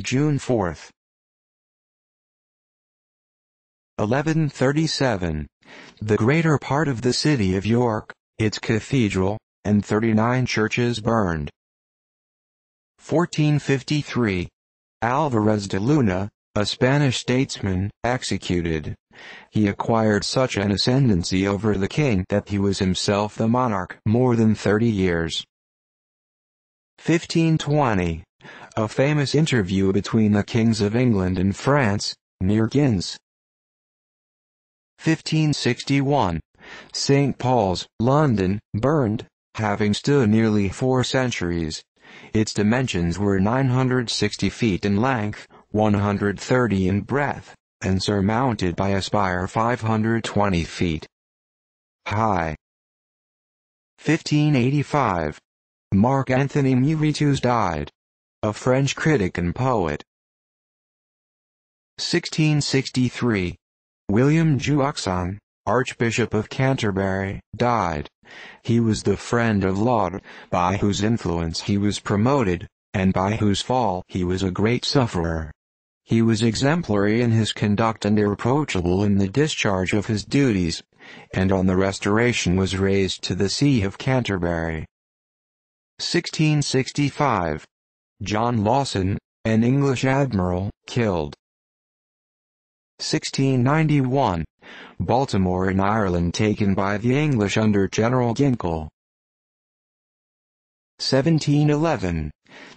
June 4. 1137. The greater part of the city of York, its cathedral, and 39 churches burned. 1453. Alvarez de Luna, a Spanish statesman, executed. He acquired such an ascendancy over the king that he was himself the monarch more than 30 years. 1520. A famous interview between the kings of England and France, near Ghent. 1561. St. Paul's, London, burned, having stood nearly 4 centuries. Its dimensions were 960 feet in length, 130 in breadth, and surmounted by a spire 520 feet high. 1585. Marc Anthony Muritus died. A French critic and poet. 1663. William Juxon, Archbishop of Canterbury, died. He was the friend of Laud, by whose influence he was promoted, and by whose fall he was a great sufferer. He was exemplary in his conduct and irreproachable in the discharge of his duties, and on the Restoration was raised to the See of Canterbury. 1665. John Lawson, an English admiral, killed. 1691. Baltimore in Ireland taken by the English under General Ginkle. 1711.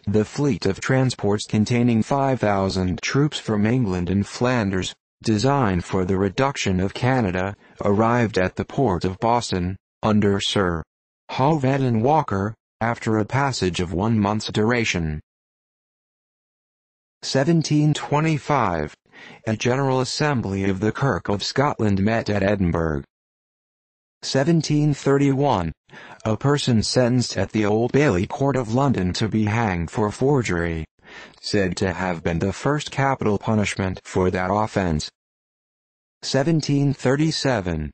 The fleet of transports containing 5,000 troops from England and Flanders, designed for the reduction of Canada, arrived at the port of Boston, under Sir Hoveden Walker, after a passage of 1 month's duration. 1725. A General Assembly of the Kirk of Scotland met at Edinburgh. 1731. A person sentenced at the Old Bailey Court of London to be hanged for forgery, said to have been the first capital punishment for that offense. 1737.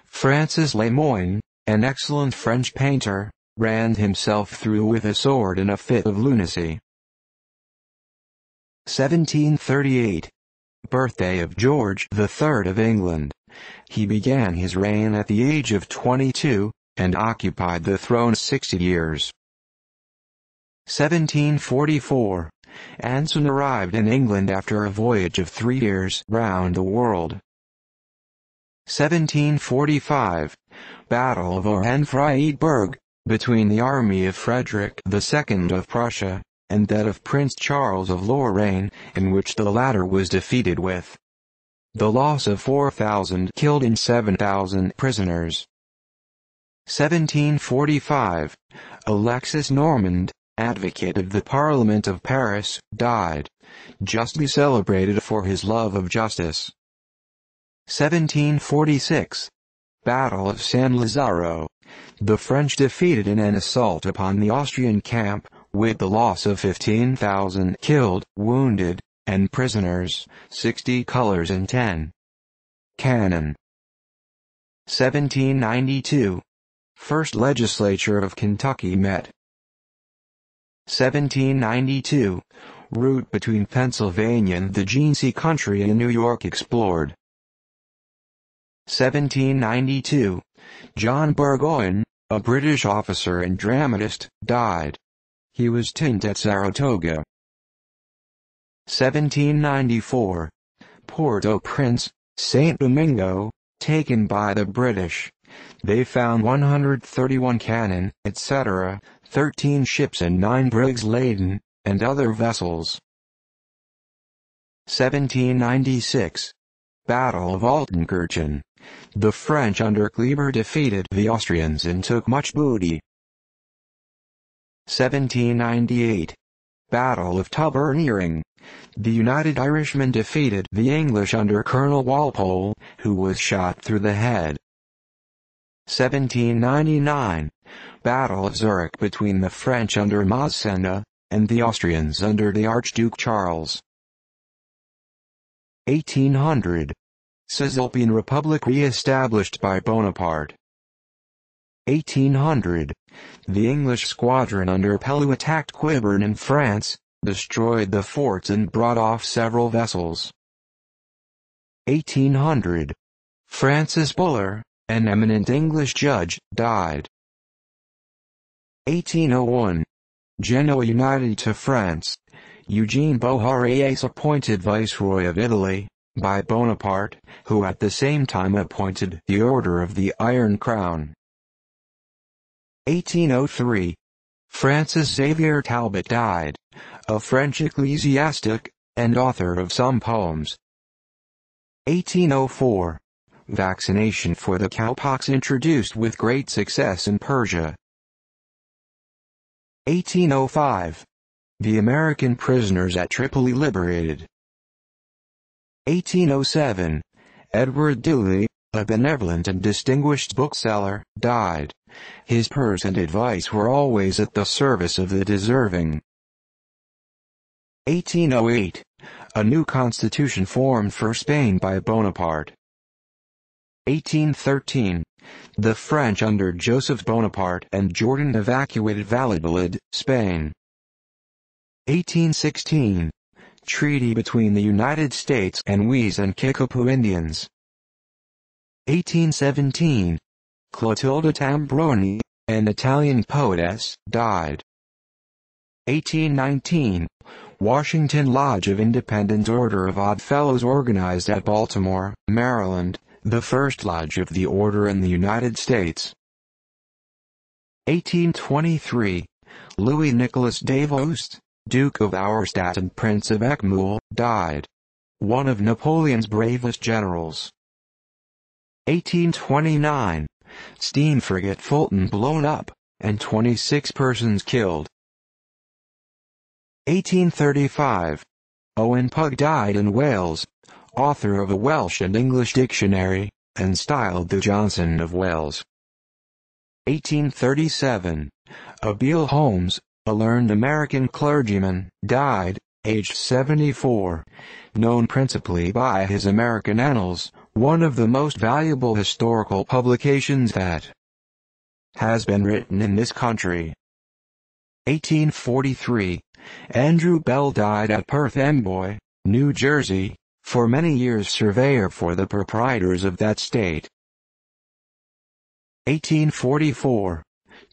Francis Lemoyne, an excellent French painter, ran himself through with a sword in a fit of lunacy. 1738. Birthday of George III of England. He began his reign at the age of 22, and occupied the throne 60 years. 1744. Anson arrived in England after a voyage of 3 years round the world. 1745. Battle of Hohenfreiberg, between the army of Frederick II of Prussia, and that of Prince Charles of Lorraine, in which the latter was defeated with the loss of 4,000 killed and 7,000 prisoners. 1745. Alexis Normand, advocate of the Parliament of Paris, died, justly celebrated for his love of justice. 1746. Battle of San Lazzaro. The French defeated in an assault upon the Austrian camp, with the loss of 15,000 killed, wounded, and prisoners, 60 colors and 10 cannon. 1792. First Legislature of Kentucky met. 1792. Route between Pennsylvania and the Genesee country in New York explored. 1792. John Burgoyne, a British officer and dramatist, died. He was tint at Saratoga. 1794. Port-au-Prince, St. Domingo, taken by the British. They found 131 cannon, etc., 13 ships and 9 brigs laden, and other vessels. 1796. Battle of Altenkirchen. The French under Kleber defeated the Austrians and took much booty. 1798. Battle of Tubberneering. The United Irishmen defeated the English under Colonel Walpole, who was shot through the head. 1799. Battle of Zurich between the French under Massena, and the Austrians under the Archduke Charles. 1800. Cisalpine Republic re-established by Bonaparte. 1800. The English squadron under Pellew attacked Quiberon in France, destroyed the forts and brought off several vessels. 1800. Francis Buller, an eminent English judge, died. 1801. Genoa united to France. Eugene Beauharnais appointed Viceroy of Italy, by Bonaparte, who at the same time appointed the Order of the Iron Crown. 1803. Francis Xavier Talbot died, a French ecclesiastic, and author of some poems. 1804. Vaccination for the cowpox introduced with great success in Persia. 1805. The American prisoners at Tripoli liberated. 1807. Edward Dewey, a benevolent and distinguished bookseller, died. His purse and advice were always at the service of the deserving. 1808. A new constitution formed for Spain by Bonaparte. 1813. The French under Joseph Bonaparte and Jourdan evacuated Valladolid, Spain. 1816. Treaty between the United States and Huis and Kickapoo Indians. 1817. Clotilde Tambroni, an Italian poetess, died. 1819. Washington Lodge of Independent Order of Odd Fellows organized at Baltimore, Maryland, the first lodge of the order in the United States. 1823. Louis Nicholas Davoust, Duke of Auerstadt and Prince of Eckmühl, died. One of Napoleon's bravest generals. 1829. Steam frigate Fulton blown up, and 26 persons killed. 1835. Owen Pugh died in Wales, author of a Welsh and English dictionary, and styled the Johnson of Wales. 1837. Abiel Holmes, a learned American clergyman, died, aged 74, known principally by his American Annals, one of the most valuable historical publications that has been written in this country. 1843. Andrew Bell died at Perth Amboy, New Jersey, for many years surveyor for the proprietors of that state. 1844.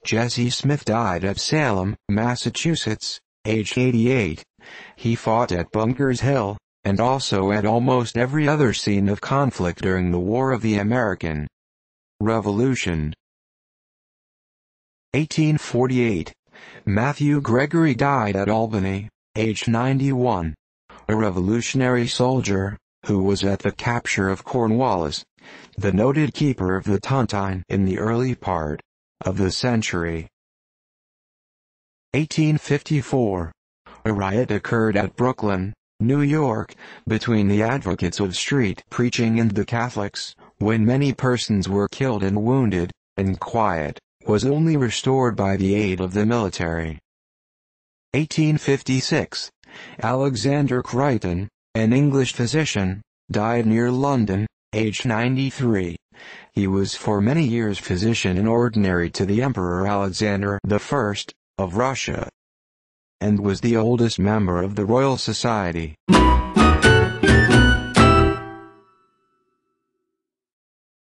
Jesse Smith died at Salem, Massachusetts, aged 88. He fought at Bunker's Hill, and also at almost every other scene of conflict during the War of the American Revolution. 1848. Matthew Gregory died at Albany, aged 91. A Revolutionary soldier, who was at the capture of Cornwallis, the noted keeper of the Tontine in the early part of the century. 1854. A riot occurred at Brooklyn, New York, between the advocates of street preaching and the Catholics, when many persons were killed and wounded, and quiet was only restored by the aid of the military. 1856. Alexander Crichton, an English physician, died near London, aged 93. He was for many years physician in ordinary to the Emperor Alexander I of Russia, and was the oldest member of the Royal Society.